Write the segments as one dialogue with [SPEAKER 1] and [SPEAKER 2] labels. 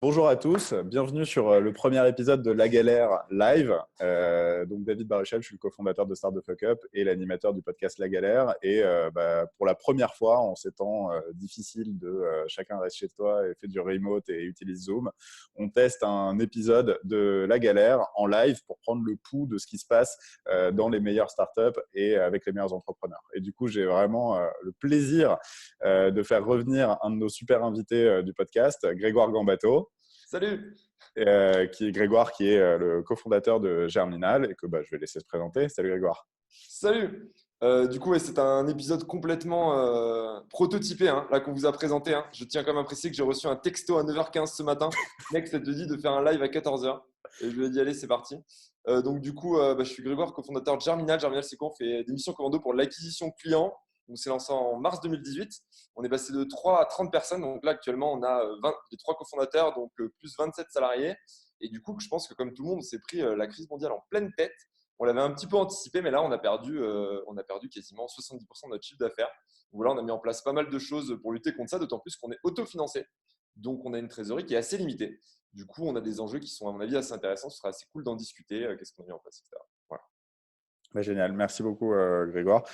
[SPEAKER 1] Bonjour à tous, bienvenue sur le premier épisode de La Galère Live. Donc David Baruchel, je suis le cofondateur de Start the Fuck Up et l'animateur du podcast La Galère. Et pour la première fois, en ces temps difficiles de chacun reste chez toi et fait du remote et utilise Zoom, on teste un épisode de La Galère en live pour prendre le pouls de ce qui se passe dans les meilleures startups et avec les meilleurs entrepreneurs. Et du coup, j'ai vraiment le plaisir de faire revenir un de nos super invités du podcast, Grégoire Gambato.
[SPEAKER 2] Salut!
[SPEAKER 1] Qui est Grégoire, qui est le cofondateur de Germinal et que je vais laisser se présenter. Salut Grégoire.
[SPEAKER 2] Salut! Ouais, c'est un épisode complètement prototypé là qu'on vous a présenté. Je tiens quand même à préciser que j'ai reçu un texto à 9h15 ce matin. Mec, ça te dit de faire un live à 14h. Et je lui ai dit, allez, c'est parti. Je suis Grégoire, cofondateur de Germinal. Germinal, c'est quoi? On fait des missions commando pour l'acquisition client. On s'est lancé en mars 2018. On est passé de 3 à 30 personnes. Donc là, actuellement, on a les 3 cofondateurs, donc plus 27 salariés. Et du coup, je pense que comme tout le monde, on s'est pris la crise mondiale en pleine tête. On l'avait un petit peu anticipé, mais là, on a perdu quasiment 70% de notre chiffre d'affaires. Voilà, on a mis en place pas mal de choses pour lutter contre ça, d'autant plus qu'on est autofinancé. Donc, on a une trésorerie qui est assez limitée. Du coup, on a des enjeux qui sont, à mon avis, assez intéressants. Ce sera assez cool d'en discuter. Qu'est-ce qu'on a mis en place, etc. Voilà.
[SPEAKER 1] Génial, merci beaucoup Grégoire.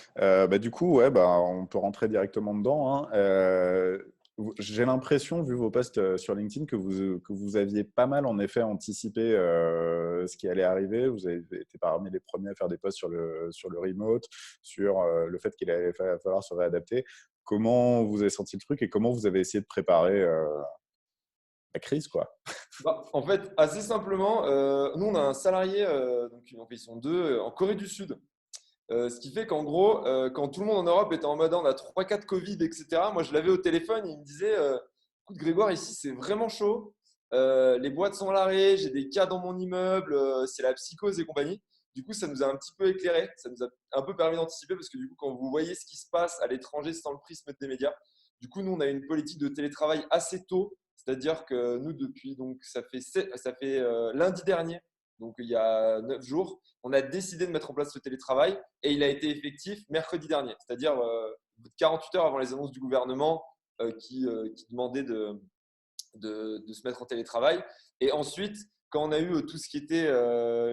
[SPEAKER 1] Du coup, on peut rentrer directement dedans, hein. J'ai l'impression, vu vos posts sur LinkedIn, que vous aviez pas mal en effet anticipé ce qui allait arriver. Vous avez été parmi les premiers à faire des posts sur le remote, sur le fait qu'il allait falloir se réadapter. Comment vous avez senti le truc et comment vous avez essayé de préparer la crise, quoi?
[SPEAKER 2] En fait, assez simplement, nous, on a un salarié, donc ils sont deux, en Corée du Sud. Ce qui fait qu'en gros, quand tout le monde en Europe était en mode on a 3-4 Covid, etc., moi je l'avais au téléphone, il me disait écoute, Grégoire, ici c'est vraiment chaud, les boîtes sont à l'arrêt, j'ai des cas dans mon immeuble, c'est la psychose et compagnie. Du coup, ça nous a un petit peu éclairé, ça nous a un peu permis d'anticiper parce que du coup, quand vous voyez ce qui se passe à l'étranger sans le prisme des médias, du coup, nous on a une politique de télétravail assez tôt, c'est-à-dire que nous, depuis, donc ça fait lundi dernier, donc il y a 9 jours, on a décidé de mettre en place le télétravail et il a été effectif mercredi dernier, c'est-à-dire 48 heures avant les annonces du gouvernement qui demandaient de se mettre en télétravail. Et ensuite, quand on a eu tout ce qui était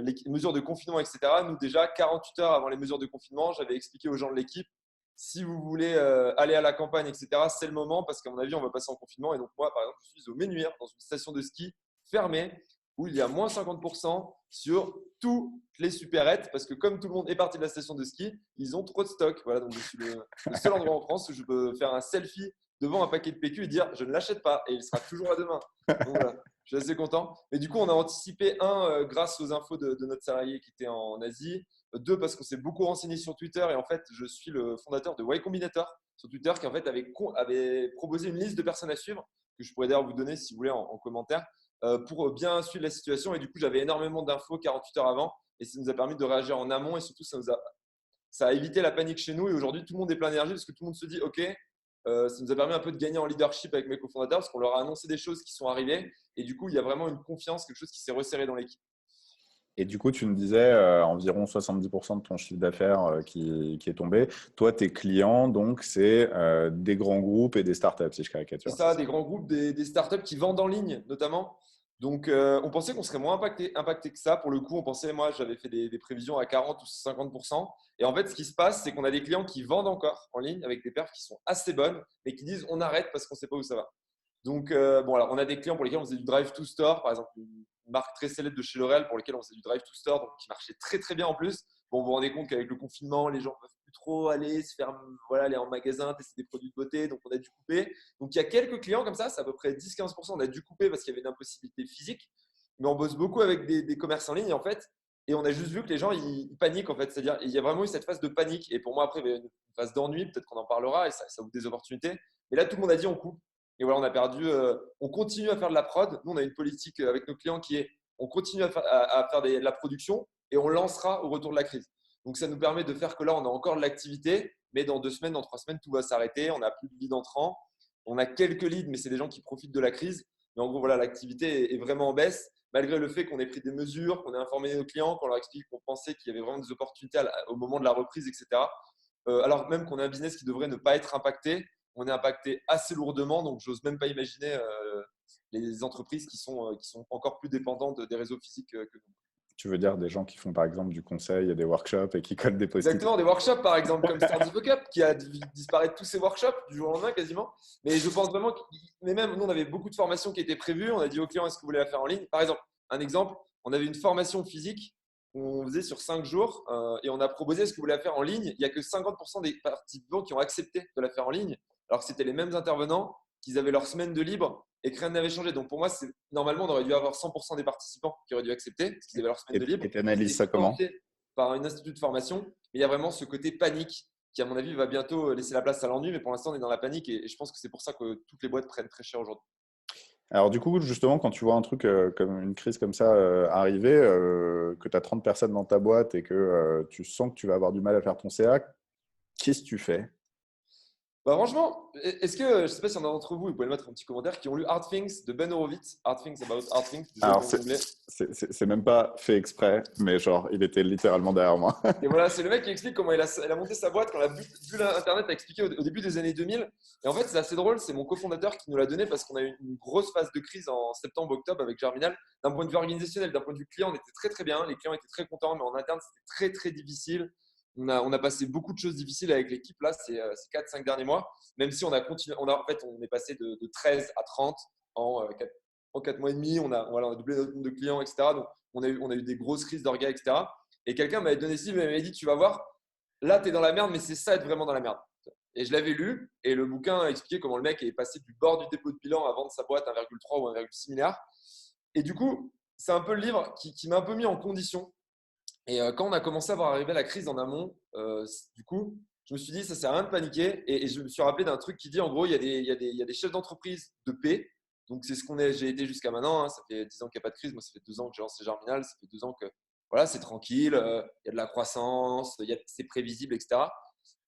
[SPEAKER 2] les mesures de confinement, etc., nous déjà 48 heures avant les mesures de confinement, j'avais expliqué aux gens de l'équipe, si vous voulez aller à la campagne, etc., c'est le moment parce qu'à mon avis, on va passer en confinement. Et donc moi, par exemple, je suis au Ménuire, dans une station de ski fermée, où il y a moins 50% sur toutes les supérettes, parce que comme tout le monde est parti de la station de ski, ils ont trop de stock. Voilà, donc je suis le seul endroit en France où je peux faire un selfie devant un paquet de PQ et dire je ne l'achète pas et il sera toujours là demain. Donc voilà, je suis assez content. Et du coup, on a anticipé grâce aux infos de notre salarié qui était en Asie. Deux, parce qu'on s'est beaucoup renseigné sur Twitter et en fait, je suis le fondateur de Y Combinator sur Twitter qui en fait avait proposé une liste de personnes à suivre que je pourrais d'ailleurs vous donner si vous voulez en commentaire pour bien suivre la situation. Et du coup, j'avais énormément d'infos 48 heures avant et ça nous a permis de réagir en amont et surtout, ça a évité la panique chez nous. Et aujourd'hui, tout le monde est plein d'énergie parce que tout le monde se dit OK, ça nous a permis un peu de gagner en leadership avec mes cofondateurs parce qu'on leur a annoncé des choses qui sont arrivées. Et du coup, il y a vraiment une confiance, quelque chose qui s'est resserré dans l'équipe.
[SPEAKER 1] Et du coup, tu me disais environ 70% de ton chiffre d'affaires qui est tombé. Toi, tes clients, donc, c'est des grands groupes et des startups, si je
[SPEAKER 2] C'est
[SPEAKER 1] caricature, c'est
[SPEAKER 2] ça,
[SPEAKER 1] ça?
[SPEAKER 2] des grands groupes, des startups qui vendent en ligne notamment. Donc, on pensait qu'on serait moins impacté que ça. Pour le coup, on pensait, moi, j'avais fait des prévisions à 40 ou 50%. Et en fait, ce qui se passe, c'est qu'on a des clients qui vendent encore en ligne avec des perfs qui sont assez bonnes, mais qui disent on arrête parce qu'on ne sait pas où ça va. Donc, alors, on a des clients pour lesquels on faisait du drive to store, par exemple, une marque très célèbre de chez L'Oréal pour lesquels on faisait du drive to store, donc qui marchait très très bien en plus. Bon, vous vous rendez compte qu'avec le confinement, les gens ne peuvent plus trop aller se faire, voilà, aller en magasin, tester des produits de beauté, donc on a dû couper. Donc, il y a quelques clients comme ça, c'est à peu près 10-15%, on a dû couper parce qu'il y avait une impossibilité physique. Mais on bosse beaucoup avec des commerces en ligne, en fait, et on a juste vu que les gens, ils paniquent, en fait. C'est-à-dire, il y a vraiment eu cette phase de panique. Et pour moi, après, il y a une phase d'ennui, peut-être qu'on en parlera, et ça ouvre des opportunités. Mais là, tout le monde a dit on coupe. Et voilà, on a perdu. On continue à faire de la prod. Nous, on a une politique avec nos clients qui est on continue à faire de la production et on lancera au retour de la crise. Donc, ça nous permet de faire que là, on a encore de l'activité, mais dans 2 semaines, dans 3 semaines, tout va s'arrêter. On n'a plus de leads entrants. On a quelques leads, mais c'est des gens qui profitent de la crise. Mais en gros, voilà, l'activité est vraiment en baisse, malgré le fait qu'on ait pris des mesures, qu'on ait informé nos clients, qu'on leur explique qu'on pensait qu'il y avait vraiment des opportunités au moment de la reprise, etc. Alors même qu'on a un business qui devrait ne pas être impacté, on est impacté assez lourdement, donc j'ose même pas imaginer les entreprises qui sont encore plus dépendantes des réseaux physiques que nous.
[SPEAKER 1] Tu veux dire des gens qui font par exemple du conseil et des workshops et qui collent des post-it?
[SPEAKER 2] Exactement, des workshops par exemple, comme Start the Fuck Up, qui a disparu de tous ses workshops du jour au lendemain quasiment. Mais je pense vraiment mais même nous, on avait beaucoup de formations qui étaient prévues. On a dit aux clients, est-ce que vous voulez la faire en ligne? Par exemple, un exemple, on avait une formation physique qu'on faisait sur 5 jours et on a proposé, est-ce que vous voulez la faire en ligne? Il n'y a que 50% des participants qui ont accepté de la faire en ligne, alors que c'était les mêmes intervenants, qu'ils avaient leur semaine de libre et que rien n'avait changé. Donc pour moi, normalement, on aurait dû avoir 100% des participants qui auraient dû accepter parce qu'ils avaient leur semaine de libre.
[SPEAKER 1] Et tu analyses ça
[SPEAKER 2] C'était
[SPEAKER 1] comment?
[SPEAKER 2] financé par un institut de formation, mais il y a vraiment ce côté panique qui, à mon avis, va bientôt laisser la place à l'ennui. Mais pour l'instant, on est dans la panique et je pense que c'est pour ça que toutes les boîtes prennent très cher aujourd'hui.
[SPEAKER 1] Alors du coup, justement, quand tu vois un truc comme une crise comme ça arriver, que tu as 30 personnes dans ta boîte et que tu sens que tu vas avoir du mal à faire ton CA, qu'est-ce que tu fais?
[SPEAKER 2] Bah, franchement, est-ce que, je ne sais pas si on a d'entre vous, vous pouvez le mettre en petit commentaire, qui ont lu Hard Things de Ben Horowitz, Hard Things About Hard Things, désolé
[SPEAKER 1] Alors,
[SPEAKER 2] pour mon anglais.
[SPEAKER 1] c'est même pas fait exprès, mais genre, il était littéralement derrière moi.
[SPEAKER 2] Et voilà, c'est le mec qui explique comment il a monté sa boîte quand Internet a expliqué au début des années 2000. Et en fait, c'est assez drôle, c'est mon cofondateur qui nous l'a donné parce qu'on a eu une grosse phase de crise en septembre-octobre avec Germinal. D'un point de vue organisationnel, d'un point de vue client, on était très très bien. Les clients étaient très contents, mais en interne, c'était très très difficile. On a passé beaucoup de choses difficiles avec l'équipe là, ces 4-5 derniers mois. Même si on a continué, en fait, on est passé de 13 à 30 en 4 mois et demi. On a doublé notre nombre de clients, etc. Donc, on a eu des grosses crises d'orga, etc. Et quelqu'un m'avait donné ci, m'avait dit, tu vas voir, là, tu es dans la merde, mais c'est ça être vraiment dans la merde. Et je l'avais lu, et le bouquin expliquait comment le mec est passé du bord du dépôt de bilan à vendre sa boîte 1,3 ou 1,6 milliard. Et du coup, c'est un peu le livre qui m'a un peu mis en condition. Et quand on a commencé à voir arriver la crise en amont, du coup, je me suis dit, ça sert à rien de paniquer. Et je me suis rappelé d'un truc qui dit, en gros, il y a des chefs d'entreprise de paix. Donc, c'est ce j'ai été jusqu'à maintenant. Hein. Ça fait 10 ans qu'il n'y a pas de crise. Moi, ça fait 2 ans que j'ai lancé Germinal. Ça fait 2 ans que voilà, c'est tranquille. Il y a de la croissance, c'est prévisible, etc.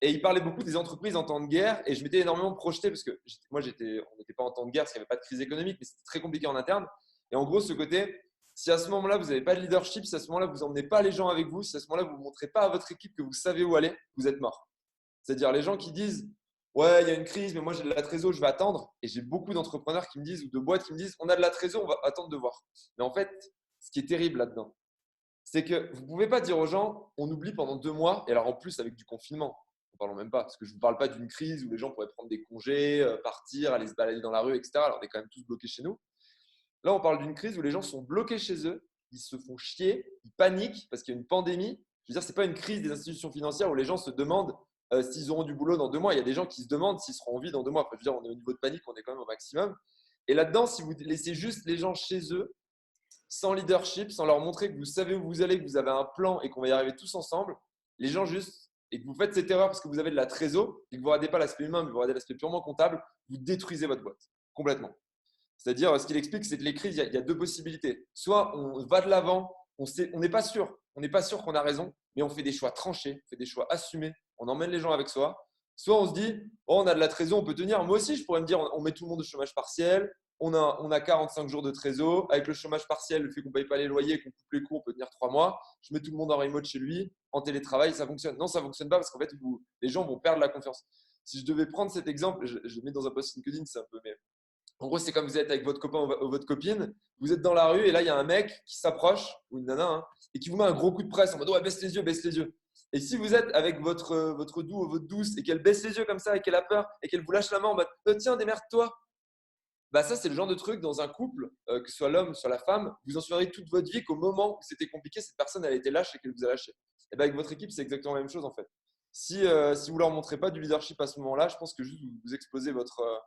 [SPEAKER 2] Et il parlait beaucoup des entreprises en temps de guerre. Et je m'étais énormément projeté parce que on n'était pas en temps de guerre parce qu'il n'y avait pas de crise économique, mais c'était très compliqué en interne. Et en gros, ce côté, si à ce moment-là, vous n'avez pas de leadership, si à ce moment-là, vous n'emmenez pas les gens avec vous, si à ce moment-là, vous ne montrez pas à votre équipe que vous savez où aller, vous êtes mort. C'est-à-dire les gens qui disent ouais, il y a une crise, mais moi j'ai de la trésor, je vais attendre. Et j'ai beaucoup d'entrepreneurs qui me disent ou de boîtes qui me disent on a de la trésor, on va attendre de voir. Mais en fait, ce qui est terrible là-dedans, c'est que vous ne pouvez pas dire aux gens on oublie pendant 2 mois, et alors en plus avec du confinement. Ne parlons même pas, parce que je ne vous parle pas d'une crise où les gens pourraient prendre des congés, partir, aller se balader dans la rue, etc. Alors on est quand même tous bloqués chez nous. Là, on parle d'une crise où les gens sont bloqués chez eux, ils se font chier, ils paniquent parce qu'il y a une pandémie. Je veux dire, ce n'est pas une crise des institutions financières où les gens se demandent s'ils auront du boulot dans 2 mois. Il y a des gens qui se demandent s'ils seront en vie dans 2 mois. Enfin, je veux dire, on est au niveau de panique, on est quand même au maximum. Et là-dedans, si vous laissez juste les gens chez eux, sans leadership, sans leur montrer que vous savez où vous allez, que vous avez un plan et qu'on va y arriver tous ensemble, les gens juste, et que vous faites cette erreur parce que vous avez de la trésor et que vous ne regardez pas l'aspect humain, mais vous regardez l'aspect purement comptable, vous détruisez votre boîte complètement. C'est-à-dire, ce qu'il explique, c'est que les crises, il y a deux possibilités. Soit on va de l'avant, on n'est pas sûr, qu'on a raison, mais on fait des choix tranchés, on fait des choix assumés, on emmène les gens avec soi. Soit on se dit, oh, on a de la trésor, on peut tenir. Moi aussi, je pourrais me dire, on met tout le monde au chômage partiel, on a 45 jours de trésor. Avec le chômage partiel, le fait qu'on ne paye pas les loyers, qu'on coupe les cours, on peut tenir 3 mois. Je mets tout le monde en remote chez lui, en télétravail, ça fonctionne. Non, ça ne fonctionne pas parce qu'en fait, les gens vont perdre la confiance. Si je devais prendre cet exemple, je le mets dans un post LinkedIn, c'est un peu… Mais en gros, c'est comme vous êtes avec votre copain ou votre copine, vous êtes dans la rue et là, il y a un mec qui s'approche, ou une nana, hein, et qui vous met un gros coup de presse en mode ouais, baisse les yeux, baisse les yeux. Et si vous êtes avec votre doux ou votre douce et qu'elle baisse les yeux comme ça et qu'elle a peur et qu'elle vous lâche la main en mode tiens, démerde-toi, bah ça, c'est le genre de truc dans un couple, que ce soit l'homme, soit la femme, vous en souviendrez toute votre vie qu'au moment où c'était compliqué, cette personne, elle était lâche et qu'elle vous a lâché. Et bien avec votre équipe, c'est exactement la même chose en fait. Si vous ne leur montrez pas du leadership à ce moment-là, je pense que juste vous exposez votre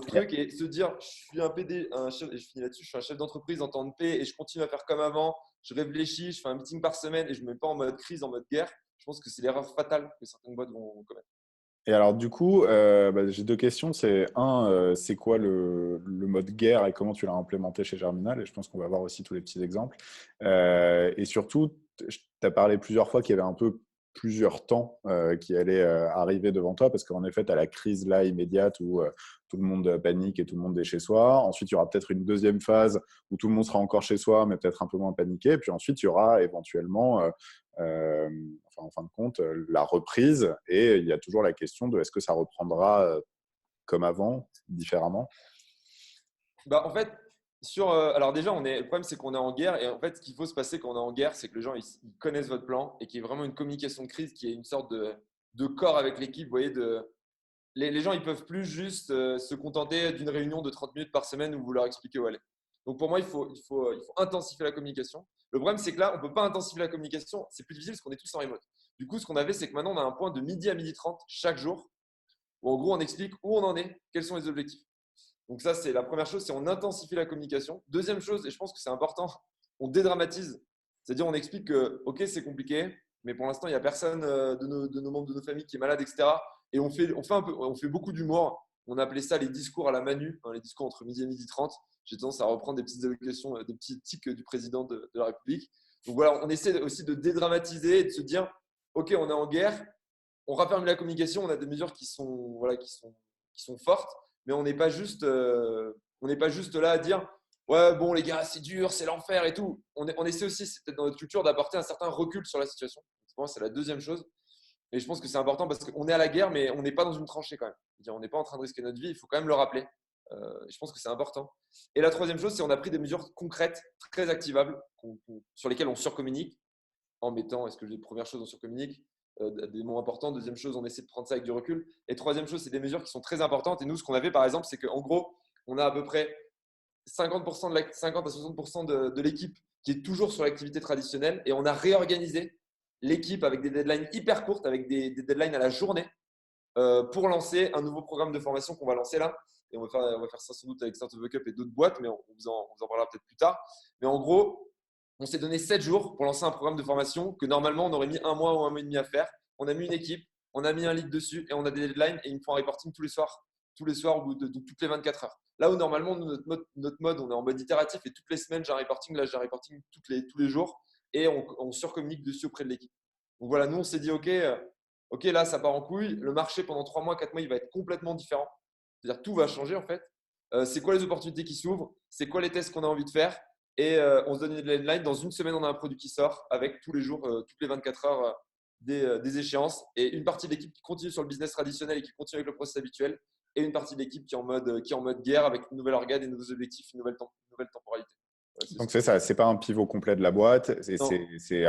[SPEAKER 2] truc et se dire je suis un PD, un chef, et je finis là-dessus, je suis un chef d'entreprise en temps de paix et je continue à faire comme avant, je réfléchis, je fais un meeting par semaine et je ne me mets pas en mode crise, en mode guerre. Je pense que c'est l'erreur fatale que certaines boîtes vont commettre.
[SPEAKER 1] Et alors, du coup, j'ai deux questions. C'est un, c'est quoi le mode guerre et comment tu l'as implémenté chez Germinal? Et je pense qu'on va voir aussi tous les petits exemples. Et surtout, tu as parlé plusieurs fois qu'il y avait un peu plusieurs temps qui allaient arriver devant toi parce qu'en effet, tu as la crise là immédiate où tout le monde panique et tout le monde est chez soi. Ensuite, il y aura peut-être une deuxième phase où tout le monde sera encore chez soi, mais peut-être un peu moins paniqué. Puis ensuite, il y aura éventuellement euh, en fin de compte, la reprise. Et il y a toujours la question de est-ce que ça reprendra comme avant, différemment?
[SPEAKER 2] Bah, en fait, alors déjà, le problème, c'est qu'on est en guerre. Et en fait, ce qu'il faut se passer quand on est en guerre, c'est que les gens ils connaissent votre plan et qu'il y ait vraiment une communication de crise, qui est une sorte de corps avec l'équipe. Vous voyez, les gens, ils peuvent plus juste se contenter d'une réunion de 30 minutes par semaine où vous leur expliquez où aller. Donc pour moi, il faut intensifier la communication. Le problème, c'est que là, on ne peut pas intensifier la communication. C'est plus difficile parce qu'on est tous en remote. Du coup, ce qu'on avait, c'est que maintenant, on a un point de midi à midi 30 chaque jour où en gros, on explique où on en est, quels sont les objectifs. Donc ça, c'est la première chose, c'est on intensifie la communication. Deuxième chose, et je pense que c'est important, on dédramatise. C'est-à-dire, on explique que, OK, c'est compliqué, mais pour l'instant, il n'y a personne de nos membres de nos familles qui est malade, etc. Et on fait beaucoup d'humour. On appelait ça les discours à la Manu, hein, les discours entre midi et midi 30. J'ai tendance à reprendre des petites allocations, des petits tics du président de la République. Donc voilà, on essaie aussi de dédramatiser et de se dire, OK, on est en guerre, on raffermit la communication, on a des mesures qui sont fortes, mais on n'est pas juste là à dire ouais, bon, les gars, c'est dur, c'est l'enfer et tout. On essaie aussi, c'est peut-être dans notre culture, d'apporter un certain recul sur la situation. Pour moi, c'est la deuxième chose. Et je pense que c'est important parce qu'on est à la guerre, mais on n'est pas dans une tranchée quand même. C'est-à-dire, on n'est pas en train de risquer notre vie, il faut quand même le rappeler. Et je pense que c'est important. Et la troisième chose, c'est qu'on a pris des mesures concrètes, très activables, sur lesquelles on surcommunique en mettant, est-ce que les premières choses, on surcommunique, des mots importants. Deuxième chose, on essaie de prendre ça avec du recul. Et troisième chose, c'est des mesures qui sont très importantes. Et nous, ce qu'on avait, par exemple, c'est qu'en gros, on a à peu près 50% 50 à 60% de l'équipe qui est toujours sur l'activité traditionnelle. Et on a réorganisé l'équipe avec des deadlines hyper courtes, avec des deadlines à la journée, pour lancer un nouveau programme de formation qu'on va lancer là. Et on va faire ça sans doute avec Start of the Cup et d'autres boîtes, mais on vous en parlera peut-être plus tard. Mais en gros, on s'est donné 7 jours pour lancer un programme de formation que normalement on aurait mis un mois ou un mois et demi à faire. On a mis une équipe, on a mis un lead dessus et on a des deadlines et ils me font un reporting tous les soirs au bout de toutes les 24 heures. Là où normalement, notre mode, on est en mode itératif et toutes les semaines j'ai un reporting. Là, j'ai un reporting tous les jours et on surcommunique dessus auprès de l'équipe. Donc voilà, nous on s'est dit ok, là ça part en couille. Le marché pendant 3 mois, 4 mois, il va être complètement différent. C'est-à-dire tout va changer en fait. C'est quoi les opportunités qui s'ouvrent? C'est quoi les tests qu'on a envie de faire? Et on se donne une deadline. Dans une semaine, on a un produit qui sort avec tous les jours, toutes les 24 heures, des échéances. Et une partie de l'équipe qui continue sur le business traditionnel et qui continue avec le process habituel. Et une partie de l'équipe qui est en mode guerre avec une nouvelle organe, des nouveaux objectifs, une nouvelle temporalité. Voilà,
[SPEAKER 1] Donc c'est ça, c'est pas un pivot complet de la boîte,
[SPEAKER 2] Non,
[SPEAKER 1] c'est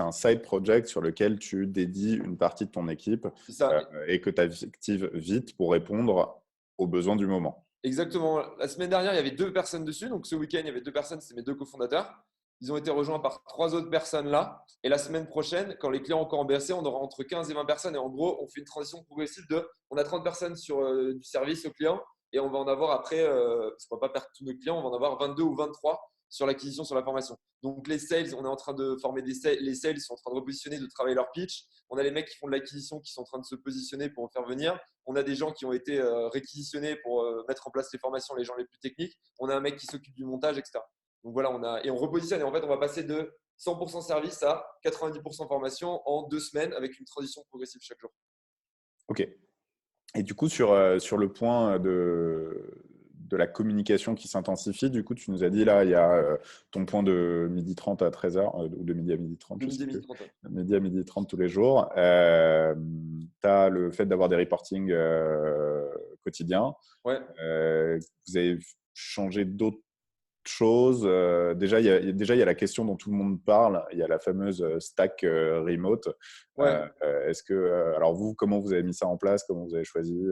[SPEAKER 1] un side project sur lequel tu dédies une partie de ton équipe
[SPEAKER 2] c'est ça.
[SPEAKER 1] et que tu actives vite pour répondre aux besoins du moment.
[SPEAKER 2] Exactement. La semaine dernière, il y avait 2 personnes dessus. Donc ce week-end, il y avait 2 personnes, c'est mes 2 cofondateurs. Ils ont été rejoints par 3 autres personnes là. Et la semaine prochaine, quand les clients ont encore en BAC, on aura entre 15 et 20 personnes. Et en gros, on fait une transition progressive on a 30 personnes sur du service aux clients. Et on va en avoir après, parce qu'on ne va pas perdre tous nos clients, on va en avoir 22 ou 23 sur l'acquisition, sur la formation. Donc les sales, on est en train de former les sales, ils sont en train de repositionner, de travailler leur pitch. On a les mecs qui font de l'acquisition qui sont en train de se positionner pour en faire venir. On a des gens qui ont été réquisitionnés pour mettre en place les formations, les gens les plus techniques. On a un mec qui s'occupe du montage, etc. Donc voilà, et on repositionne. Et en fait, on va passer de 100% service à 90% formation en 2 semaines avec une transition progressive chaque jour.
[SPEAKER 1] Ok. Et du coup, sur le point de la communication qui s'intensifie, du coup, tu nous as dit là, il y a ton point de midi 30 à 13h, ou de midi à midi 30,
[SPEAKER 2] De
[SPEAKER 1] je sais
[SPEAKER 2] midi à midi
[SPEAKER 1] plus.
[SPEAKER 2] 30.
[SPEAKER 1] Midi à midi 30 tous les jours. Tu as le fait d'avoir des reportings quotidiens.
[SPEAKER 2] Ouais.
[SPEAKER 1] Vous avez changé d'autres choses. Déjà, il y a la question dont tout le monde parle. Il y a la fameuse stack remote.
[SPEAKER 2] Ouais.
[SPEAKER 1] Alors vous, comment vous avez mis ça en place? Comment vous avez choisi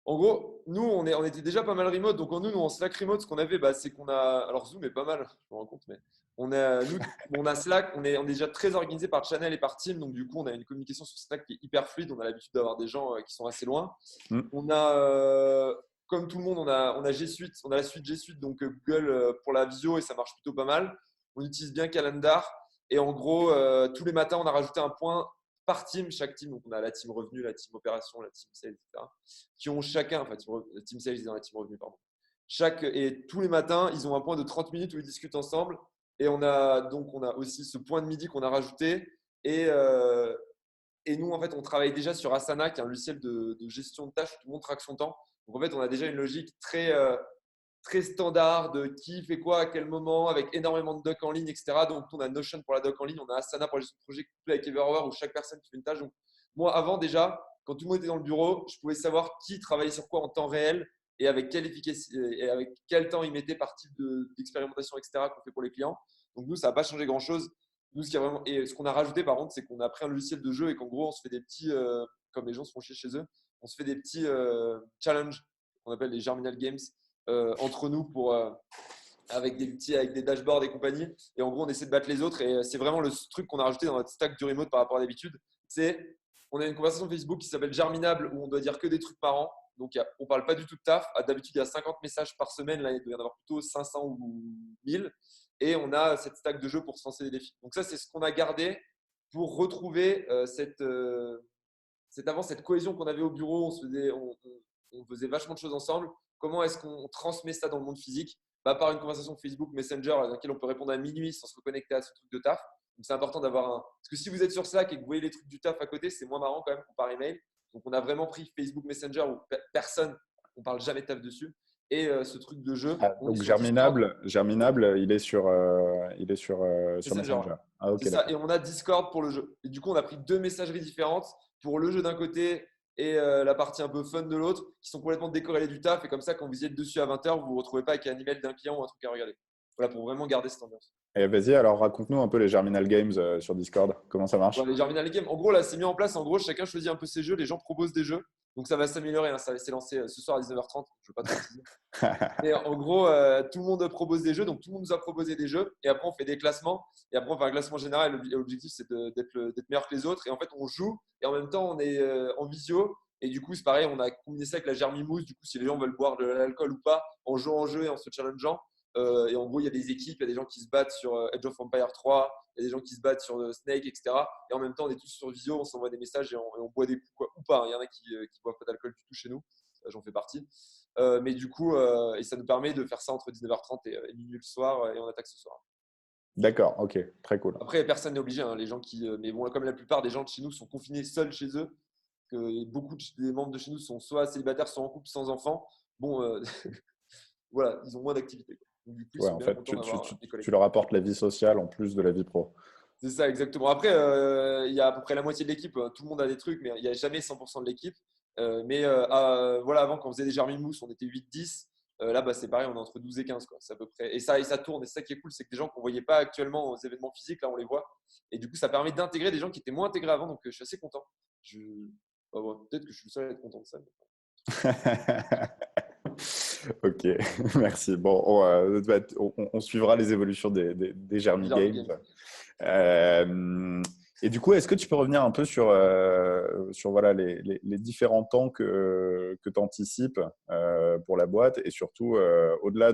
[SPEAKER 2] En gros, nous, on était déjà pas mal remote. Donc, nous, en Slack remote, ce qu'on avait, c'est qu'on a. Alors, Zoom est pas mal, je me rends compte, mais on a Slack, on est déjà très organisé par channel et par team. Donc, du coup, on a une communication sur Slack qui est hyper fluide. On a l'habitude d'avoir des gens qui sont assez loin.
[SPEAKER 1] Hmm.
[SPEAKER 2] On a, comme tout le monde, on a G Suite, on a la suite G Suite, donc Google pour la visio et ça marche plutôt pas mal. On utilise bien Calendar. Et en gros, tous les matins, on a rajouté un point par team, chaque team. Donc, on a la team revenu, la team opération, la team sales, etc. Qui ont chacun, enfin, la team sales dans la team revenu, pardon. Et tous les matins, ils ont un point de 30 minutes où ils discutent ensemble. Et on a aussi ce point de midi qu'on a rajouté. Et nous, en fait, on travaille déjà sur Asana, qui est un logiciel de gestion de tâches où tout le monde traque son temps. Donc, en fait, on a déjà une logique très standard de qui fait quoi à quel moment, avec énormément de docs en ligne, etc. Donc, on a Notion pour la doc en ligne, on a Asana pour la gestion de projet couplé avec Everhour où chaque personne fait une tâche. Donc, moi, avant déjà, quand tout le monde était dans le bureau, je pouvais savoir qui travaillait sur quoi en temps réel et avec quelle efficacité et avec quel temps ils mettaient par type d'expérimentation, etc., qu'on fait pour les clients. Donc, nous, ça n'a pas changé grand-chose. Nous, ce qu'on a rajouté, par contre, c'est qu'on a pris un logiciel de jeu et qu'en gros, on se fait des petits, comme les gens se font chier chez eux, on se fait des petits challenges qu'on appelle les Germinal Games entre nous avec des dashboards et compagnie. Et en gros, on essaie de battre les autres. Et c'est vraiment le truc qu'on a rajouté dans notre stack du remote par rapport à d'habitude. On a une conversation Facebook qui s'appelle Germinable où on doit dire que des trucs marrants. Donc, on ne parle pas du tout de taf. D'habitude, il y a 50 messages par semaine. Là, il doit y en avoir plutôt 500 ou 1000. Et on a cette stack de jeu pour se lancer des défis. Donc, ça, c'est ce qu'on a gardé pour retrouver cette cohésion qu'on avait au bureau. On faisait vachement de choses ensemble. Comment est-ce qu'on transmet ça dans le monde physique? Par une conversation Facebook Messenger dans laquelle on peut répondre à minuit sans se reconnecter à ce truc de taf. Donc, c'est important d'avoir un. Parce que si vous êtes sur Slack et que vous voyez les trucs du taf à côté, c'est moins marrant quand même qu'on par email. Donc, on a vraiment pris Facebook Messenger où personne, on parle jamais de taf dessus. Et ce truc de jeu,
[SPEAKER 1] Ah,
[SPEAKER 2] on est
[SPEAKER 1] donc
[SPEAKER 2] sur Discord,
[SPEAKER 1] Germinable, il est sur
[SPEAKER 2] Messenger.
[SPEAKER 1] Messenger. Ah,
[SPEAKER 2] C'est
[SPEAKER 1] ok,
[SPEAKER 2] ça.
[SPEAKER 1] d'accord.
[SPEAKER 2] Et on a Discord pour le jeu. Et du coup, on a pris deux messageries différentes pour le jeu d'un côté et la partie un peu fun de l'autre, qui sont complètement décorrélées du taf. Et comme ça, quand vous y êtes dessus à 20h, vous ne vous retrouvez pas avec un email d'un client ou un truc à regarder. Voilà, pour vraiment garder cette ambiance.
[SPEAKER 1] Et vas-y, alors raconte-nous un peu les Germinal Games sur Discord. Comment ça
[SPEAKER 2] Ouais,
[SPEAKER 1] marche?
[SPEAKER 2] les Germinal Games, en gros, là, c'est mis en place. En gros, chacun choisit un peu ses jeux. Les gens proposent des jeux. Donc, ça va s'améliorer. Hein. Ça va s'est lancé ce soir à 19h30. Je ne veux pas trop teaser. Et en gros, tout le monde propose des jeux. Donc, tout le monde nous a proposé des jeux. Et après, on fait des classements. Et après, on fait un classement général. L'objectif, c'est d'être meilleur que les autres. Et en fait, on joue. Et en même temps, on est en visio. Et du coup, c'est pareil. On a combiné ça avec la Germimousse. Du coup, si les gens veulent boire de l'alcool ou pas, en jouant en jeu et en se challengeant. Et en gros, il y a des équipes. Il y a des gens qui se battent sur Age of Empire 3. Il y a des gens qui se battent sur Snake, etc. Et en même temps, on est tous sur visio. On s'envoie des messages et on boit des coups, quoi, ou pas. Il y en a qui boivent pas d'alcool du tout chez nous. J'en fais partie. Mais du coup, et ça nous permet de faire ça entre 19h30 et minuit le soir, et on attaque ce soir.
[SPEAKER 1] D'accord, ok, très cool.
[SPEAKER 2] Après, personne n'est obligé. Hein, les gens mais bon, comme la plupart des gens de chez nous sont confinés seuls chez eux, que beaucoup des membres de chez nous sont soit célibataires, soit en couple sans enfants. Bon, voilà, ils ont moins d'activité. Donc, du coup, ils
[SPEAKER 1] Ouais,
[SPEAKER 2] sont
[SPEAKER 1] en
[SPEAKER 2] bien
[SPEAKER 1] fait,
[SPEAKER 2] contents d'avoir des collègues.
[SPEAKER 1] tu leur apportes la vie sociale en plus de la vie pro.
[SPEAKER 2] C'est ça, exactement. Après, il y a à peu près la moitié de l'équipe. Tout le monde a des trucs, mais il n'y a jamais 100% de l'équipe. Voilà, avant, quand on faisait des Germimousse, on était 8-10. Là, c'est pareil, on est entre 12 et 15. Quoi. C'est à peu près. Et ça tourne. Et c'est ça qui est cool, c'est que des gens qu'on ne voyait pas actuellement aux événements physiques, là, on les voit. Et du coup, ça permet d'intégrer des gens qui étaient moins intégrés avant. Donc, je suis assez content. Peut-être que je suis le seul à être content de ça.
[SPEAKER 1] Ok, merci. Bon, on suivra les évolutions des Germi
[SPEAKER 2] Germi
[SPEAKER 1] Games.
[SPEAKER 2] Games.
[SPEAKER 1] Et du coup, est-ce que tu peux revenir un peu sur voilà, les différents temps que tu anticipes pour la boîte et surtout, au-delà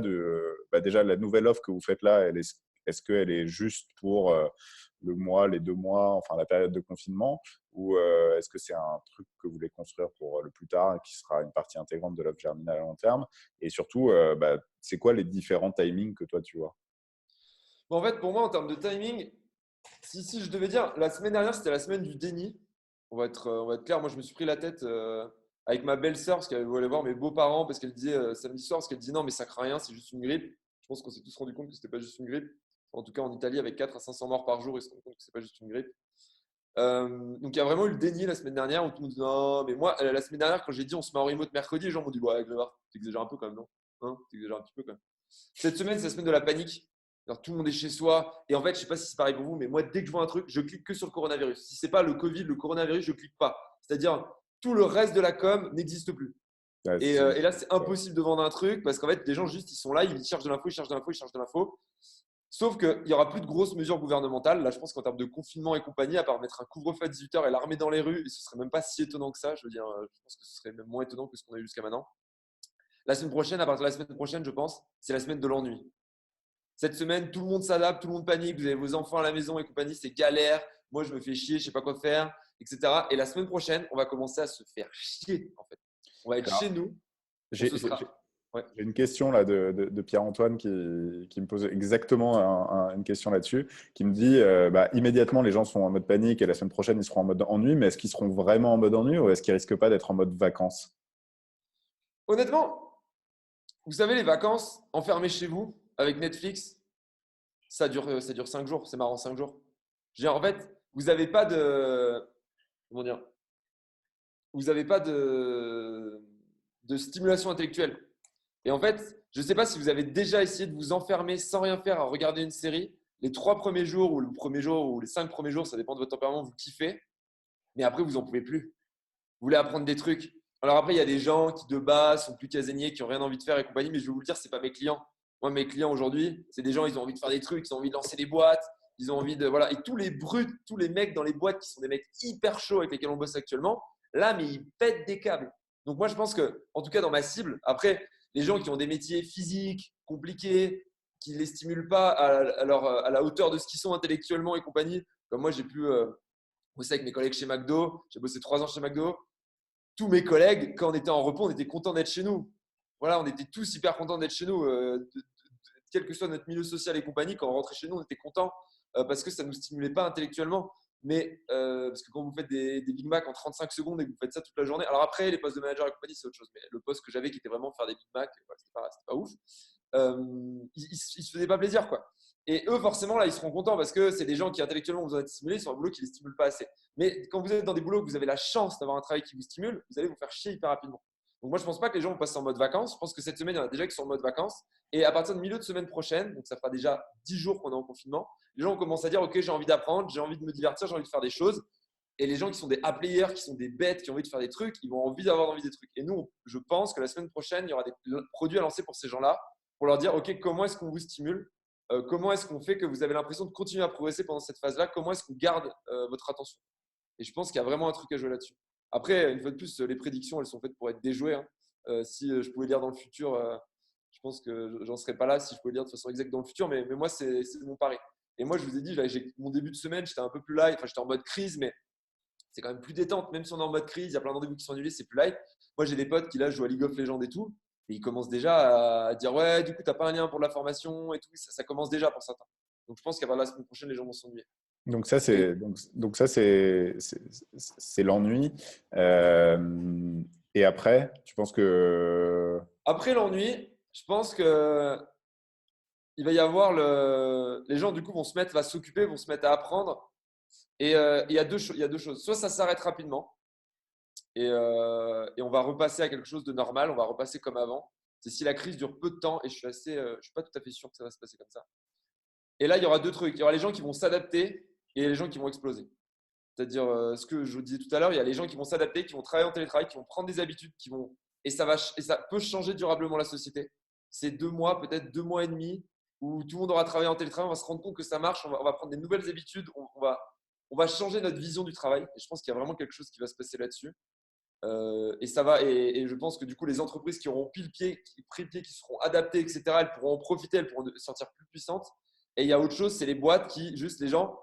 [SPEAKER 1] déjà la nouvelle offre que vous faites là, est-ce qu'elle est juste pour le mois, les 2 mois, enfin la période de confinement, ou est-ce que c'est un truc que vous voulez construire pour le plus tard et qui sera une partie intégrante de l'offre Germinal à long terme? Et surtout, c'est quoi les différents timings que toi tu vois?
[SPEAKER 2] Bon, en fait, pour moi, en termes de timing, si je devais dire, la semaine dernière, c'était la semaine du déni. On va être clair. Moi, je me suis pris la tête avec ma belle-sœur parce qu'elle voulait voir mes beaux-parents parce qu'elle disait samedi soir, parce qu'elle disait non, mais ça craint rien, c'est juste une grippe. Je pense qu'on s'est tous rendu compte que c'était pas juste une grippe. En tout cas, en Italie, avec 4 à 500 morts par jour, ils se rendent compte que c'est pas juste une grippe. Donc, il y a vraiment eu le déni la semaine dernière où tout le monde dit non, mais moi, la semaine dernière, quand j'ai dit on se met en remote mercredi, les gens m'ont dit ouais, Grégoire, t'exagères un peu quand même, non? Hein, t'exagères un petit peu quand même. Cette semaine, c'est la semaine de la panique. Alors, tout le monde est chez soi. Et en fait, je ne sais pas si c'est pareil pour vous, mais moi, dès que je vois un truc, je clique que sur le coronavirus. Si ce n'est pas le Covid, le coronavirus, je ne clique pas. C'est-à-dire, tout le reste de la com n'existe plus.
[SPEAKER 1] Ouais,
[SPEAKER 2] Et là, c'est impossible de vendre un truc parce qu'en fait, les gens, juste, ils sont là, ils cherchent de l'info, ils cherchent de l'info, ils cherchent de l'info. Sauf qu'il n'y aura plus de grosses mesures gouvernementales. Là, je pense qu'en termes de confinement et compagnie, à part mettre un couvre-feu à 18h et l'armée dans les rues, et ce ne serait même pas si étonnant que ça. Je veux dire, je pense que ce serait même moins étonnant que ce qu'on a eu jusqu'à maintenant. La semaine prochaine, à partir de la semaine prochaine, je pense, c'est la semaine de l'ennui. Cette semaine, tout le monde s'adapte, tout le monde panique. Vous avez vos enfants à la maison et compagnie, c'est galère. Moi, je me fais chier, je ne sais pas quoi faire, etc. Et la semaine prochaine, on va commencer à se faire chier, en fait. On va être chez
[SPEAKER 1] Alors,
[SPEAKER 2] nous. On
[SPEAKER 1] j'ai
[SPEAKER 2] se sera. Ouais.
[SPEAKER 1] j'ai une question là de Pierre-Antoine qui me pose exactement une question là-dessus, qui me dit immédiatement les gens sont en mode panique et la semaine prochaine ils seront en mode ennui, mais est-ce qu'ils seront vraiment en mode ennui ou est-ce qu'ils risquent pas d'être en mode vacances?
[SPEAKER 2] Honnêtement, vous savez, les vacances, enfermés chez vous, avec Netflix, ça dure 5 jours. C'est marrant, 5 jours. Je veux dire, en fait, vous n'avez pas de. Comment dire? Vous n'avez pas de stimulation intellectuelle. Et en fait, je ne sais pas si vous avez déjà essayé de vous enfermer sans rien faire à regarder une série. Les 3 premiers jours ou le premier jour ou les 5 premiers jours, ça dépend de votre tempérament, vous kiffez. Mais après, vous n'en pouvez plus. Vous voulez apprendre des trucs. Alors après, il y a des gens qui de base sont plus casaniers, qui n'ont rien envie de faire et compagnie. Mais je vais vous le dire, ce n'est pas mes clients. Moi, mes clients aujourd'hui, c'est des gens, ils ont envie de faire des trucs, ils ont envie de lancer des boîtes, ils ont envie de… Voilà. Et tous les brutes, tous les mecs dans les boîtes qui sont des mecs hyper chauds avec lesquels on bosse actuellement, là, mais ils pètent des câbles. Donc moi, je pense que, en tout cas dans ma cible, après, les gens qui ont des métiers physiques, compliqués, qui ne les stimulent pas à la hauteur de ce qu'ils sont intellectuellement et compagnie, comme moi, j'ai pu bosser avec mes collègues chez McDo, j'ai bossé 3 ans chez McDo. Tous mes collègues, quand on était en repos, on était contents d'être chez nous. Voilà, on était tous hyper contents d'être chez nous. Quel que soit notre milieu social et compagnie, quand on rentrait chez nous, on était contents parce que ça ne nous stimulait pas intellectuellement. Mais parce que quand vous faites des Big Mac en 35 secondes et que vous faites ça toute la journée, alors après, les postes de manager et compagnie, c'est autre chose. Mais le poste que j'avais qui était vraiment faire des Big Mac, c'était pas ouf. Ils ne se faisaient pas plaisir, quoi. Et eux, forcément, là, ils seront contents parce que c'est des gens qui intellectuellement ont besoin d'être stimulés sur un boulot qui ne les stimule pas assez. Mais quand vous êtes dans des boulots où vous avez la chance d'avoir un travail qui vous stimule, vous allez vous faire chier hyper rapidement. Donc moi, je ne pense pas que les gens vont passer en mode vacances. Je pense que cette semaine, il y en a déjà qui sont en mode vacances. Et à partir de milieu de semaine prochaine, donc ça fera déjà 10 jours qu'on est en confinement, les gens commencent à dire, OK, j'ai envie d'apprendre, j'ai envie de me divertir, j'ai envie de faire des choses. Et les gens qui sont des A-players, qui sont des bêtes, qui ont envie de faire des trucs, ils vont avoir envie des trucs. Et nous, je pense que la semaine prochaine, il y aura des produits à lancer pour ces gens-là, pour leur dire, OK, comment est-ce qu'on vous stimule? Comment est-ce qu'on fait que vous avez l'impression de continuer à progresser pendant cette phase-là? Comment est-ce qu'on garde votre attention? Et je pense qu'il y a vraiment un truc à jouer là-dessus. Après, une fois de plus, les prédictions, elles sont faites pour être déjouées, hein. Si je pouvais lire dans le futur, je pense que j'en serais pas là si je pouvais lire de façon exacte dans le futur, mais moi, c'est mon pari. Et moi, je vous ai dit, mon début de semaine, j'étais un peu plus light, enfin, j'étais en mode crise, mais c'est quand même plus détente. Même si on est en mode crise, il y a plein de rendez-vous qui sont annulés, c'est plus light. Moi, j'ai des potes qui là jouent à League of Legends et tout, et ils commencent déjà à dire ouais, du coup, t'as pas un lien pour la formation et tout. Ça commence déjà pour certains. Donc, je pense qu'à partir de la semaine prochaine, les gens vont s'ennuyer.
[SPEAKER 1] Donc ça, c'est l'ennui. Et après, tu penses que…
[SPEAKER 2] Après l'ennui, je pense que il va y avoir les gens du coup vont se mettre à s'occuper, vont se mettre à apprendre. Et il y a il y a deux choses. Soit ça s'arrête rapidement et on va repasser à quelque chose de normal, on va repasser comme avant. C'est si la crise dure peu de temps et je suis pas tout à fait sûr que ça va se passer comme ça. Et là, il y aura deux trucs. Il y aura les gens qui vont s'adapter et les gens qui vont exploser. C'est-à-dire ce que je vous disais tout à l'heure, il y a les gens qui vont s'adapter, qui vont travailler en télétravail, qui vont prendre des habitudes, et ça peut changer durablement la société. C'est 2 mois, peut-être 2 mois et demi, où tout le monde aura travaillé en télétravail, on va se rendre compte que ça marche, on va prendre des nouvelles habitudes, on va changer notre vision du travail. Et je pense qu'il y a vraiment quelque chose qui va se passer là-dessus. Et ça va. Et je pense que du coup, les entreprises qui auront pris le pied, qui seront adaptées, etc., elles pourront en profiter, elles pourront sortir plus puissantes. Et il y a autre chose, c'est les boîtes qui, juste les gens,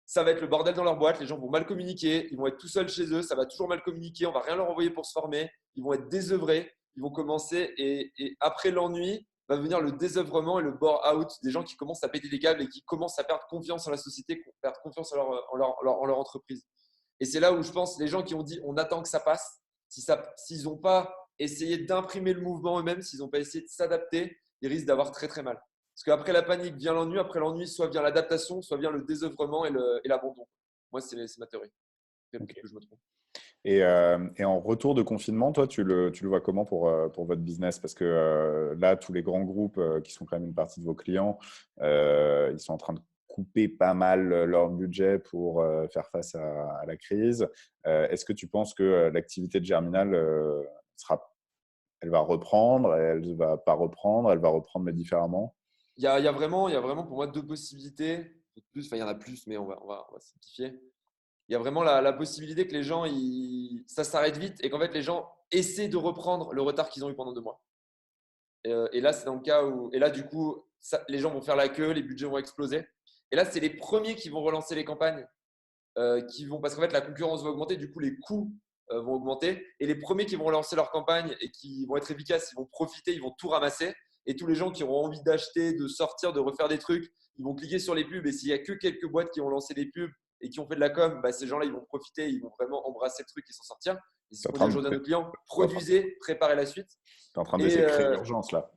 [SPEAKER 2] ça va être le bordel dans leur boîte, les gens vont mal communiquer, ils vont être tout seuls chez eux, ça va toujours mal communiquer, on va rien leur envoyer pour se former, ils vont être désœuvrés, ils vont commencer et après l'ennui va venir le désœuvrement et le bore-out des gens qui commencent à péter des câbles et qui commencent à perdre confiance en la société, perdre confiance en leur entreprise. Et c'est là où je pense les gens qui ont dit on attend que ça passe, s'ils n'ont pas essayé d'imprimer le mouvement eux-mêmes, s'ils n'ont pas essayé de s'adapter, ils risquent d'avoir très très mal. Parce qu'après la panique vient l'ennui, après l'ennui, soit vient l'adaptation, soit vient le désœuvrement et l'abandon. Moi, c'est ma théorie. Peut-être
[SPEAKER 1] Okay.
[SPEAKER 2] que je me trompe.
[SPEAKER 1] Et en retour de confinement, toi, tu le vois comment pour votre business? Parce que là, tous les grands groupes qui sont quand même une partie de vos clients, ils sont en train de couper pas mal leur budget pour faire face à la crise. Est-ce que tu penses que l'activité de Germinal elle va reprendre, elle va pas reprendre, elle va reprendre mais différemment?
[SPEAKER 2] Il y a vraiment pour moi deux possibilités. Plus, enfin, il y en a plus, mais on va simplifier. Il y a vraiment la possibilité que les gens, ça s'arrête vite et qu'en fait, les gens essaient de reprendre le retard qu'ils ont eu pendant 2 mois. Et là, c'est dans le cas où… Et là, du coup, les gens vont faire la queue, les budgets vont exploser. Et là, c'est les premiers qui vont relancer les campagnes, parce qu'en fait, la concurrence va augmenter, du coup, les coûts vont augmenter. Et les premiers qui vont relancer leur campagne et qui vont être efficaces, ils vont profiter, ils vont tout ramasser. Et tous les gens qui auront envie d'acheter, de sortir, de refaire des trucs, ils vont cliquer sur les pubs. Et s'il n'y a que quelques boîtes qui ont lancé des pubs et qui ont fait de la com, bah, ces gens-là, ils vont profiter, ils vont vraiment embrasser le truc et s'en sortir. Et c'est ce qu'on dit aujourd'hui à nos clients, produisez, préparez la suite.
[SPEAKER 1] Tu es en train d'essayer de créer l'urgence là.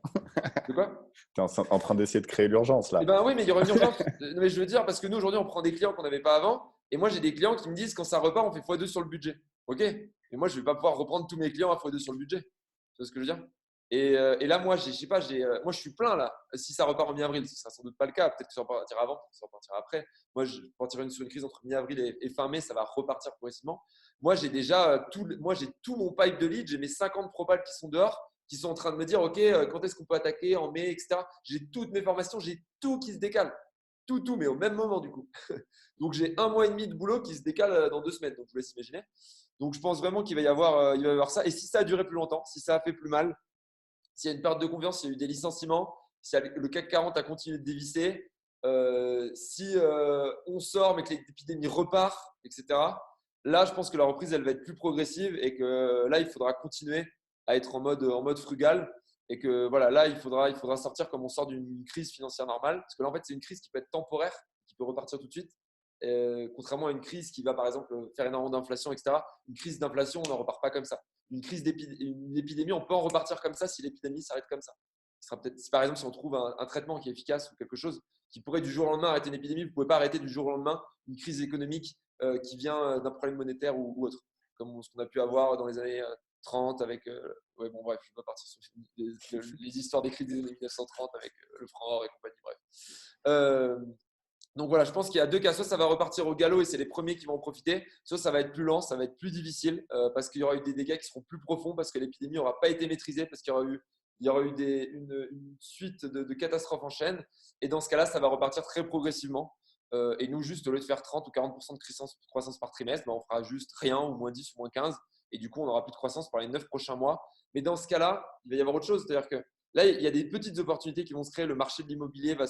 [SPEAKER 2] De quoi?
[SPEAKER 1] Tu es en train d'essayer de créer l'urgence là.
[SPEAKER 2] Eh ben oui, mais il y aura une urgence. Mais je veux dire, parce que nous, aujourd'hui, on prend des clients qu'on n'avait pas avant. Et moi, j'ai des clients qui me disent, quand ça repart, on fait x2 sur le budget. OK. Mais moi, je ne vais pas pouvoir reprendre tous mes clients à x2 sur le budget. Tu vois ce que je veux dire? Et là, moi, je sais pas, moi, je suis plein là. Si ça repart en mi-avril, ce sera sans doute pas le cas. Peut-être que ça repartira avant, peut-être que ça repartira après. Moi, je partirai sur une crise entre mi-avril et fin mai, ça va repartir progressivement. Moi, j'ai déjà j'ai tout mon pipe de lead. J'ai mes 50 propals qui sont dehors, qui sont en train de me dire, OK, quand est-ce qu'on peut attaquer en mai, etc. J'ai toutes mes formations, j'ai tout qui se décale. Tout, mais au même moment du coup. Donc, j'ai 1 mois et demi de boulot qui se décale dans 2 semaines. Donc, je vous laisse imaginer. Donc, je pense vraiment qu'il va y avoir ça. Et si ça a duré plus longtemps, si ça a fait plus mal, s'il y a une perte de confiance, s'il y a eu des licenciements, si le CAC 40 a continué de dévisser, si on sort mais que l'épidémie repart, etc., là, je pense que la reprise, elle va être plus progressive et que là, il faudra continuer à être en mode frugal et que voilà, là, il faudra sortir comme on sort d'une crise financière normale. Parce que là, en fait, c'est une crise qui peut être temporaire, qui peut repartir tout de suite. Contrairement à une crise qui va, par exemple, faire énormément d'inflation, etc. Une crise d'inflation, on n'en repart pas comme ça. Une épidémie, on peut en repartir comme ça si l'épidémie s'arrête comme ça. Si par exemple, si on trouve un traitement qui est efficace ou quelque chose qui pourrait du jour au lendemain arrêter une épidémie, vous ne pouvez pas arrêter du jour au lendemain une crise économique qui vient d'un problème monétaire ou autre, comme ce qu'on a pu avoir dans les années 30 avec. Ouais, bon, bref, je ne vais pas partir sur les histoires des crises des années 1930 avec le franc or et compagnie, bref. Donc voilà, je pense qu'il y a deux cas. Soit ça va repartir au galop et c'est les premiers qui vont en profiter, soit ça va être plus lent, ça va être plus difficile parce qu'il y aura eu des dégâts qui seront plus profonds, parce que l'épidémie n'aura pas été maîtrisée, parce qu'il y aura eu une suite de catastrophes en chaîne. Et dans ce cas-là, ça va repartir très progressivement. Et nous, juste au lieu de faire 30 ou 40% de croissance par trimestre, on fera juste rien, ou moins 10 ou moins 15. Et du coup, on n'aura plus de croissance pour les 9 prochains mois. Mais dans ce cas-là, il va y avoir autre chose. C'est-à-dire que là, il y a des petites opportunités qui vont se créer. Le marché de l'immobilier va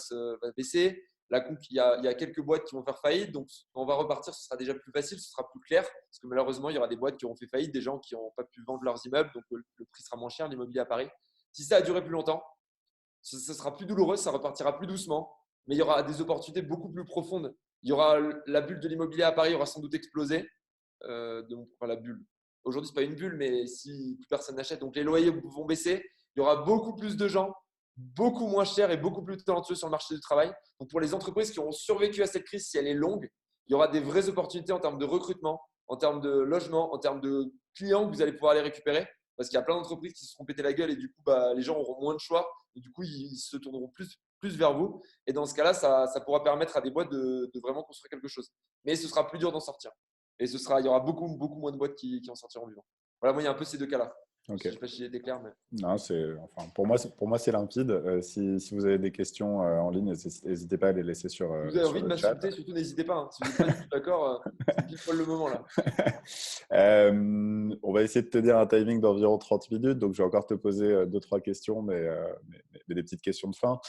[SPEAKER 2] baisser. Il y a quelques boîtes qui vont faire faillite. Donc, quand on va repartir, ce sera déjà plus facile, ce sera plus clair. Parce que malheureusement, il y aura des boîtes qui auront fait faillite, des gens qui n'auront pas pu vendre leurs immeubles. Donc, le prix sera moins cher, l'immobilier à Paris. Si ça a duré plus longtemps, ce sera plus douloureux, ça repartira plus doucement. Mais il y aura des opportunités beaucoup plus profondes. Il y aura la bulle de l'immobilier à Paris aura sans doute explosé. Enfin, la bulle. Aujourd'hui, ce n'est pas une bulle, mais si plus personne n'achète, donc les loyers vont baisser. Il y aura beaucoup plus de gens, beaucoup moins chers et beaucoup plus talentueux sur le marché du travail. Donc, pour les entreprises qui auront survécu à cette crise, si elle est longue, il y aura des vraies opportunités en termes de recrutement, en termes de logement, en termes de clients que vous allez pouvoir aller récupérer. Parce qu'il y a plein d'entreprises qui se seront pété la gueule et du coup, les gens auront moins de choix. Et du coup, ils se tourneront plus vers vous. Et dans ce cas-là, ça pourra permettre à des boîtes de vraiment construire quelque chose. Mais ce sera plus dur d'en sortir. Et il y aura beaucoup, beaucoup moins de boîtes qui en sortiront vivant. Voilà, moi, il y a un peu ces deux cas-là.
[SPEAKER 1] Ok.
[SPEAKER 2] Je ne sais pas si j'ai été clair, mais…
[SPEAKER 1] Non, enfin, pour moi, c'est limpide. Si vous avez des questions en ligne, n'hésitez pas à les laisser
[SPEAKER 2] Si vous avez
[SPEAKER 1] sur
[SPEAKER 2] envie de
[SPEAKER 1] le chat.
[SPEAKER 2] m'insulter, surtout n'hésitez pas. Hein. Si vous n'êtes pas du tout d'accord, c'est pile poil le moment là.
[SPEAKER 1] On va essayer de te dire un timing d'environ 30 minutes. Donc, je vais encore te poser 2-3 questions, mais des petites questions de fin.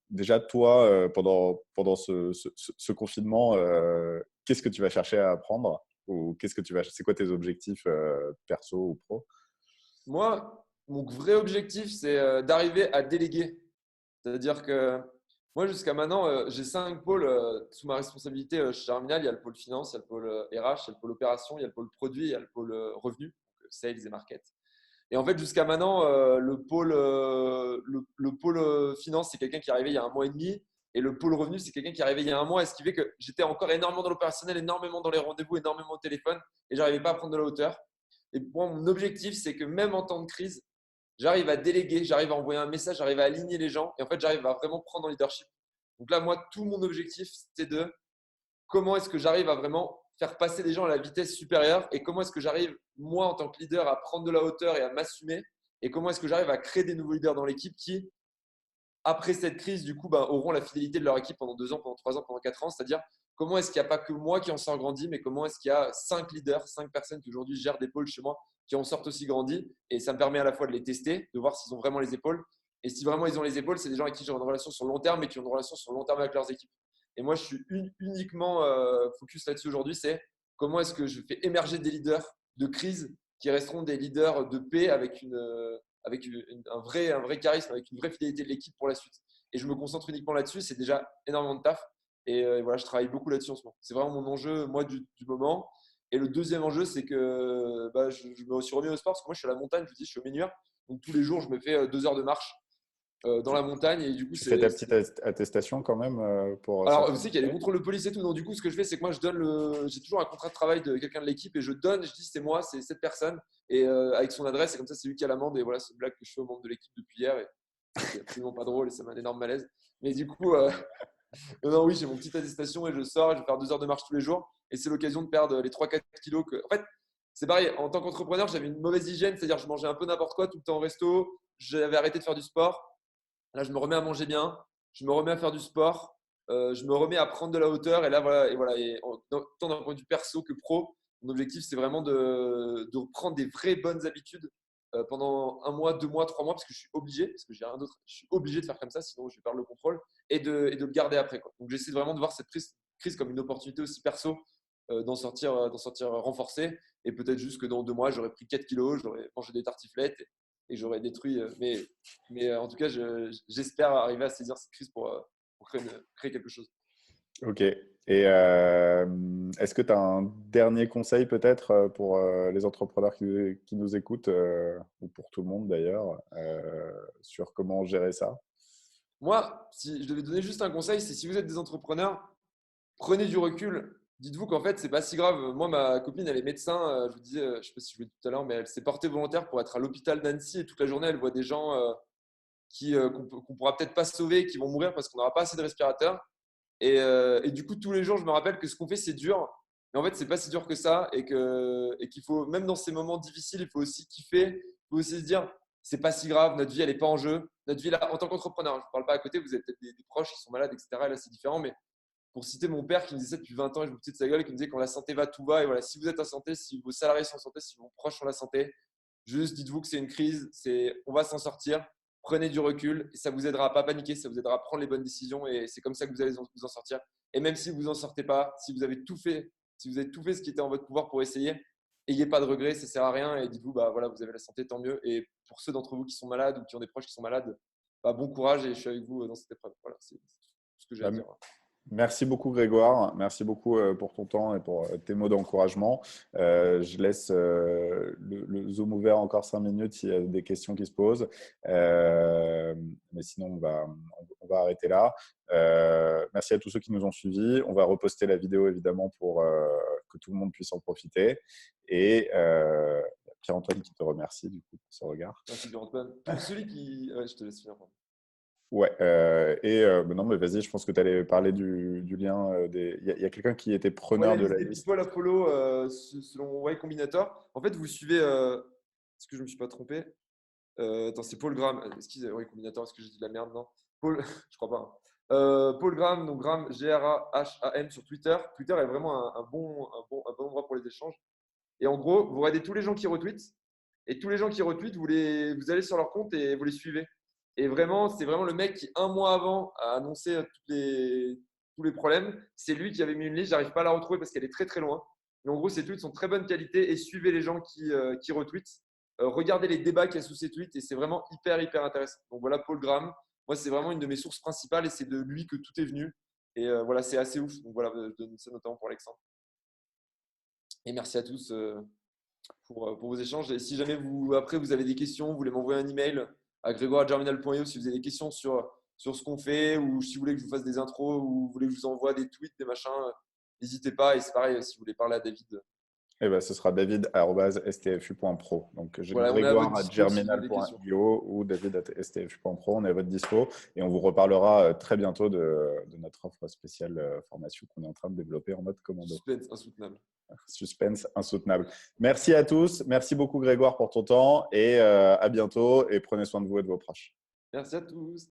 [SPEAKER 1] Déjà, toi, pendant ce confinement, qu'est-ce que tu vas chercher à apprendre ou c'est quoi tes objectifs perso ou pro?
[SPEAKER 2] Moi, mon vrai objectif, c'est d'arriver à déléguer. C'est-à-dire que moi, jusqu'à maintenant, j'ai 5 pôles sous ma responsabilité chez Arminal. Il y a le pôle finance, il y a le pôle RH, il y a le pôle opération, il y a le pôle produit, il y a le pôle revenu, donc sales et market. Et en fait, jusqu'à maintenant, le pôle finance, c'est quelqu'un qui est arrivé il y a 1 mois et demi. Et le pôle revenu, c'est quelqu'un qui est arrivé il y a 1 mois. Et ce qui fait que j'étais encore énormément dans l'opérationnel, énormément dans les rendez-vous, énormément au téléphone. Et j'arrivais pas à prendre de la hauteur. Et pour moi, mon objectif, c'est que même en temps de crise, j'arrive à déléguer, j'arrive à envoyer un message, j'arrive à aligner les gens. Et en fait, j'arrive à vraiment prendre en leadership. Donc là, moi, tout mon objectif, c'est de comment est-ce que j'arrive à vraiment faire passer les gens à la vitesse supérieure et comment est-ce que j'arrive, moi, en tant que leader, à prendre de la hauteur et à m'assumer et comment est-ce que j'arrive à créer des nouveaux leaders dans l'équipe qui, après cette crise, du coup, auront la fidélité de leur équipe pendant 2 ans, pendant 3 ans, pendant 4 ans. C'est-à-dire, comment est-ce qu'il n'y a pas que moi qui en sort grandi, mais comment est-ce qu'il y a 5 leaders, 5 personnes qui aujourd'hui gèrent des pôles chez moi qui en sortent aussi grandi. Et ça me permet à la fois de les tester, de voir s'ils ont vraiment les épaules. Et si vraiment ils ont les épaules, c'est des gens avec qui j'ai une relation sur le long terme, mais qui ont une relation sur le long terme avec leurs équipes. Et moi, je suis uniquement focus là-dessus aujourd'hui, c'est comment est-ce que je fais émerger des leaders de crise qui resteront des leaders de paix avec un vrai charisme, avec une vraie fidélité de l'équipe pour la suite. Et je me concentre uniquement là-dessus, c'est déjà énormément de taf. Et voilà, je travaille beaucoup là-dessus en ce moment. C'est vraiment mon enjeu, moi, du moment. Et le deuxième enjeu, c'est que je me suis remis au sport parce que moi, je suis à la montagne, je vous dis, je suis au Ménuire. Donc tous les jours, je me fais 2 heures de marche. dans la montagne. Et du coup,
[SPEAKER 1] Tu fais ta petite attestation quand même pour
[SPEAKER 2] alors, vous
[SPEAKER 1] sortir
[SPEAKER 2] savez
[SPEAKER 1] du
[SPEAKER 2] qu'il y a les
[SPEAKER 1] trail?
[SPEAKER 2] contrôles de police et tout. Donc, du coup, ce que je fais, c'est que moi, j'ai toujours un contrat de travail de quelqu'un de l'équipe et je donne, je dis c'est moi, c'est cette personne et avec son adresse. Et comme ça, c'est lui qui a l'amende. Et voilà, c'est une blague que je fais aux membres de l'équipe depuis hier et c'est absolument pas drôle et ça m'a un énorme malaise. Mais du coup, non, oui, j'ai mon petite attestation et je sors. Je vais faire 2 heures de marche tous les jours et c'est l'occasion de perdre les 3-4 kilos. En fait, c'est pareil. En tant qu'entrepreneur, j'avais une mauvaise hygiène, c'est-à-dire je mangeais un peu n'importe quoi tout le temps au resto. J'avais arrêté de faire du sport. Là, je me remets à manger bien, je me remets à faire du sport, je me remets à prendre de la hauteur. Et là, voilà, tant d'un point de vue perso que pro, mon objectif, c'est vraiment de reprendre des vraies bonnes habitudes pendant 1 mois, 2 mois, 3 mois, parce que je suis obligé, parce que j'ai rien d'autre, je suis obligé de faire comme ça, sinon je vais perdre le contrôle, et de le garder après, quoi. Donc, j'essaie vraiment de voir cette crise comme une opportunité aussi perso d'en sortir renforcé. Et peut-être juste que dans 2 mois, j'aurais pris 4 kilos, j'aurais mangé des tartiflettes et j'aurais détruit. Mais en tout cas, j'espère arriver à saisir cette crise pour créer quelque chose.
[SPEAKER 1] Ok. Et est-ce que tu as un dernier conseil peut-être pour les entrepreneurs qui nous écoutent, ou pour tout le monde d'ailleurs, sur comment gérer ça?
[SPEAKER 2] Moi, si je devais donner juste un conseil, c'est si vous êtes des entrepreneurs, prenez du recul. Dites-vous qu'en fait, c'est pas si grave. Moi, ma copine, elle est médecin. Je vous disais, je sais pas si je vous l'ai dit tout à l'heure, mais elle s'est portée volontaire pour être à l'hôpital d'Annecy et toute la journée, elle voit des gens qu'on pourra peut-être pas sauver, qui vont mourir parce qu'on n'aura pas assez de respirateurs. Et du coup, tous les jours, je me rappelle que ce qu'on fait, c'est dur. Mais en fait, c'est pas si dur que ça. Et qu'il faut, même dans ces moments difficiles, il faut aussi kiffer. Il faut aussi se dire, c'est pas si grave, notre vie, elle n'est pas en jeu. Notre vie, là, en tant qu'entrepreneur, je ne parle pas à côté, vous avez peut-être des proches qui sont malades, etc. Et là, c'est différent. Mais pour citer mon père qui me disait ça depuis 20 ans, et je me foutais de sa gueule, qui me disait quand la santé va, tout va. Et voilà, si vous êtes en santé, si vos salariés sont en santé, si vos proches sont en santé, juste dites-vous que c'est une crise, on va s'en sortir. Prenez du recul et ça vous aidera à pas paniquer, ça vous aidera à prendre les bonnes décisions et c'est comme ça que vous allez vous en sortir. Et même si vous en sortez pas, si vous avez tout fait, si vous avez tout fait ce qui était en votre pouvoir pour essayer, ayez pas de regrets, ça sert à rien et dites-vous bah voilà, vous avez la santé, tant mieux. Et pour ceux d'entre vous qui sont malades ou qui ont des proches qui sont malades, bah, bon courage et je suis avec vous dans cette épreuve. Voilà, c'est tout ce que j'ai à
[SPEAKER 1] Bah,
[SPEAKER 2] dire.
[SPEAKER 1] merci beaucoup Grégoire, merci beaucoup pour ton temps et pour tes mots d'encouragement. Je laisse le Zoom ouvert encore 5 minutes s'il y a des questions qui se posent. Mais sinon, on va arrêter là. Merci à tous ceux qui nous ont suivis. On va reposter la vidéo évidemment pour que tout le monde puisse en profiter. Et Pierre-Antoine qui te remercie du coup pour ce regard.
[SPEAKER 2] Merci Pierre-Antoine. Pour celui qui… Ouais, je te laisse finir.
[SPEAKER 1] Ouais, non, mais vas-y, je pense que tu allais parler du lien. Il y a quelqu'un qui était
[SPEAKER 2] Ouais,
[SPEAKER 1] preneur
[SPEAKER 2] la
[SPEAKER 1] de
[SPEAKER 2] liste
[SPEAKER 1] la
[SPEAKER 2] des
[SPEAKER 1] liste.
[SPEAKER 2] people à follow selon Y Combinator. En fait, vous suivez… Est-ce que je ne me suis pas trompé? Attends, c'est Paul Graham. Excusez-moi, Y Combinator, est-ce que j'ai dit de la merde? Non. Paul, je crois pas, hein. Paul Graham, donc Graham, Graham sur Twitter. Twitter est vraiment un bon endroit pour les échanges. Et en gros, vous regardez tous les gens qui retweetent. Et tous les gens qui retweetent, vous allez sur leur compte et vous les suivez. Et vraiment, c'est vraiment le mec qui, 1 mois avant, a annoncé tous les problèmes. C'est lui qui avait mis une liste. J'arrive pas à la retrouver parce qu'elle est très très loin. Mais en gros, ces tweets sont de très bonne qualité et suivez les gens qui retweetent. Regardez les débats qu'il y a sous ces tweets et c'est vraiment hyper hyper intéressant. Donc voilà, Paul Graham. Moi, c'est vraiment une de mes sources principales et c'est de lui que tout est venu. Et voilà, c'est assez ouf. Donc voilà, je donne ça notamment pour Alexandre. Et merci à tous pour vos échanges. Et si jamais après vous avez des questions, vous voulez m'envoyer un email à grégoire@germinal.io si vous avez des questions sur ce qu'on fait ou si vous voulez que je vous fasse des intros ou vous voulez que je vous envoie des tweets, des machins, n'hésitez pas. Et c'est pareil, si vous voulez parler à David.
[SPEAKER 1] Ce sera david@stfu.pro. Donc,
[SPEAKER 2] Voilà, on est à votre dispo si vous avez des questions.
[SPEAKER 1] grégoire@germinal.io ou david@stfu.pro. On est à votre dispo et on vous reparlera très bientôt de notre offre spéciale formation qu'on est en train de développer en mode commando.
[SPEAKER 2] Suspense insoutenable.
[SPEAKER 1] Suspense insoutenable. Merci à tous. Merci beaucoup Grégoire pour ton temps et à bientôt et prenez soin de vous et de vos proches.
[SPEAKER 2] Merci à tous.